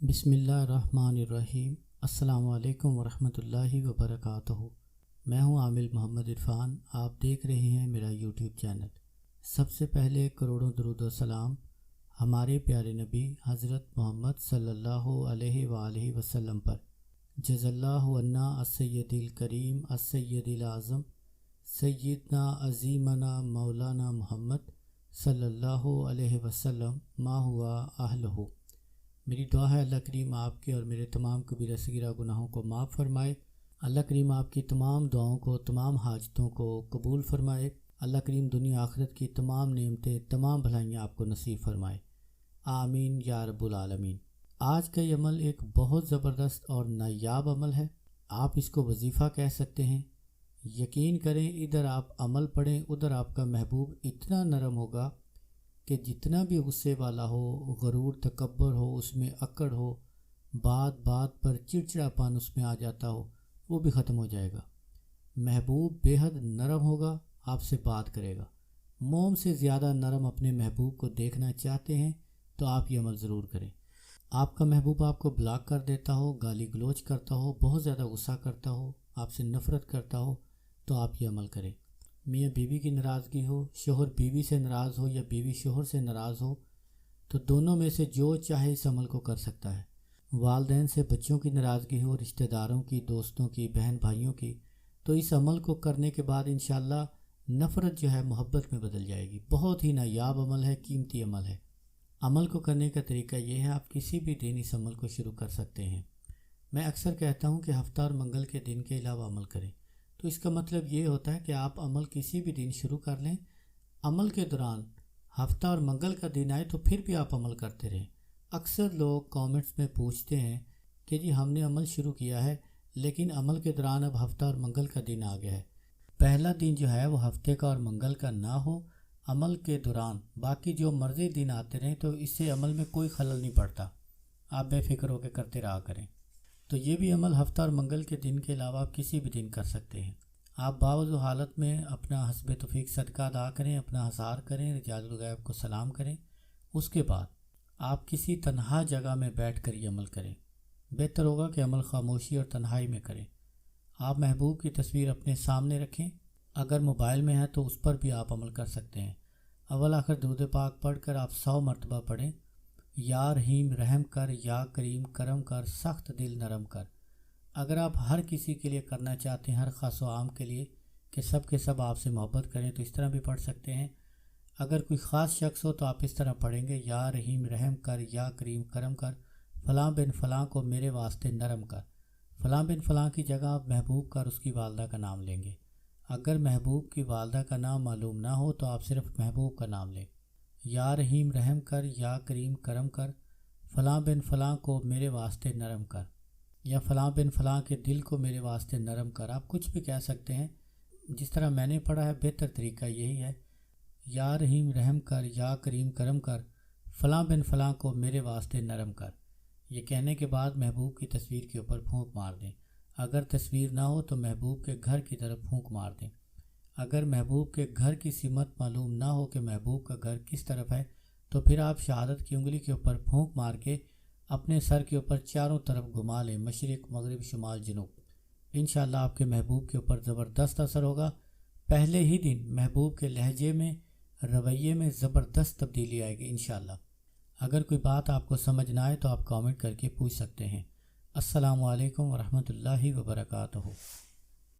بسم اللہ الرحمن الرحیم۔ السلام علیکم ورحمۃ اللہ وبرکاتہ۔ میں ہوں عامل محمد عرفان، آپ دیکھ رہے ہیں میرا یوٹیوب چینل۔ سب سے پہلے کروڑوں درود و سلام ہمارے پیارے نبی حضرت محمد صلی اللہ علیہ وآلہ وسلم پر۔ جزا اللہ عنا السید الکریم السید الاعظم سیدنا عظیمنا مولانا محمد صلی اللہ علیہ وسلم ما ہوا اہلہ۔ میری دعا ہے اللہ کریم آپ کے اور میرے تمام کبیرہ صغیرہ گناہوں کو معاف فرمائے۔ اللہ کریم آپ کی تمام دعاؤں کو، تمام حاجتوں کو قبول فرمائے۔ اللہ کریم دنیا آخرت کی تمام نعمتیں، تمام بھلائیاں آپ کو نصیب فرمائے، آمین یا رب العالمین۔ آج کا یہ عمل ایک بہت زبردست اور نایاب عمل ہے، آپ اس کو وظیفہ کہہ سکتے ہیں۔ یقین کریں، ادھر آپ عمل پڑھیں، ادھر آپ کا محبوب اتنا نرم ہوگا کہ جتنا بھی غصے والا ہو، غرور تکبر ہو، اس میں اکڑ ہو، بات بات پر چڑچڑا پن اس میں آ جاتا ہو، وہ بھی ختم ہو جائے گا۔ محبوب بے حد نرم ہوگا، آپ سے بات کرے گا۔ موم سے زیادہ نرم اپنے محبوب کو دیکھنا چاہتے ہیں تو آپ یہ عمل ضرور کریں۔ آپ کا محبوب آپ کو بلاک کر دیتا ہو، گالی گلوچ کرتا ہو، بہت زیادہ غصہ کرتا ہو، آپ سے نفرت کرتا ہو، تو آپ یہ عمل کریں۔ میاں بیوی کی ناراضگی ہو، شوہر بیوی سے ناراض ہو یا بیوی شوہر سے ناراض ہو، تو دونوں میں سے جو چاہے اس عمل کو کر سکتا ہے۔ والدین سے بچوں کی ناراضگی ہو، رشتہ داروں کی، دوستوں کی، بہن بھائیوں کی، تو اس عمل کو کرنے کے بعد انشاءاللہ نفرت جو ہے محبت میں بدل جائے گی۔ بہت ہی نایاب عمل ہے، قیمتی عمل ہے۔ عمل کو کرنے کا طریقہ یہ ہے، آپ کسی بھی دن اس عمل کو شروع کر سکتے ہیں۔ میں اکثر کہتا ہوں کہ ہفتہ اور منگل کے دن کے علاوہ عمل کریں، تو اس کا مطلب یہ ہوتا ہے کہ آپ عمل کسی بھی دن شروع کر لیں، عمل کے دوران ہفتہ اور منگل کا دن آئے تو پھر بھی آپ عمل کرتے رہیں۔ اکثر لوگ کامنٹس میں پوچھتے ہیں کہ جی ہم نے عمل شروع کیا ہے لیکن عمل کے دوران اب ہفتہ اور منگل کا دن آ گیا ہے۔ پہلا دن جو ہے وہ ہفتے کا اور منگل کا نہ ہو، عمل کے دوران باقی جو مرضی دن آتے رہیں تو اس سے عمل میں کوئی خلل نہیں پڑتا، آپ بے فکر ہو کے کرتے رہا کریں۔ تو یہ بھی عمل ہفتہ اور منگل کے دن کے علاوہ آپ کسی بھی دن کر سکتے ہیں۔ آپ باوضو حالت میں اپنا حسب توفیق صدقہ ادا کریں، اپنا ہزار کریں، رجال الغیب کو سلام کریں۔ اس کے بعد آپ کسی تنہا جگہ میں بیٹھ کر یہ عمل کریں۔ بہتر ہوگا کہ عمل خاموشی اور تنہائی میں کریں۔ آپ محبوب کی تصویر اپنے سامنے رکھیں، اگر موبائل میں ہے تو اس پر بھی آپ عمل کر سکتے ہیں۔ اول آخر درود پاک پڑھ کر آپ 100 مرتبہ پڑھیں، یا رحیم رحم کر، یا کریم کرم کر، سخت دل نرم کر۔ اگر آپ ہر کسی کے لیے کرنا چاہتے ہیں، ہر خاص و عام کے لیے، کہ سب کے سب آپ سے محبت کریں، تو اس طرح بھی پڑھ سکتے ہیں۔ اگر کوئی خاص شخص ہو تو آپ اس طرح پڑھیں گے، یا رحیم رحم کر، یا کریم کرم کر، فلاں بن فلاں کو میرے واسطے نرم کر۔ فلاں بن فلاں کی جگہ آپ محبوب کا اور اس کی والدہ کا نام لیں گے۔ اگر محبوب کی والدہ کا نام معلوم نہ ہو تو آپ صرف محبوب کا نام لیں، یا رحیم رحم کر، یا کریم کرم کر، فلاں بن فلاں کو میرے واسطے نرم کر، یا فلاں بن فلاں کے دل کو میرے واسطے نرم کر۔ آپ کچھ بھی کہہ سکتے ہیں، جس طرح میں نے پڑھا ہے بہتر طریقہ یہی ہے، یا رحیم رحم کر، یا کریم کرم کر، فلاں بن فلاں کو میرے واسطے نرم کر۔ یہ کہنے کے بعد محبوب کی تصویر کے اوپر پھونک مار دیں۔ اگر تصویر نہ ہو تو محبوب کے گھر کی طرف پھونک مار دیں۔ اگر محبوب کے گھر کی سمت معلوم نہ ہو کہ محبوب کا گھر کس طرف ہے تو پھر آپ شہادت کی انگلی کے اوپر پھونک مار کے اپنے سر کے اوپر چاروں طرف گھما لیں، مشرق مغرب شمال جنوب۔ انشاءاللہ آپ کے محبوب کے اوپر زبردست اثر ہوگا۔ پہلے ہی دن محبوب کے لہجے میں، رویے میں زبردست تبدیلی آئے گی انشاءاللہ۔ اگر کوئی بات آپ کو سمجھ نہ آئے تو آپ کامنٹ کر کے پوچھ سکتے ہیں۔ السلام علیکم ورحمۃ اللہ وبرکاتہ۔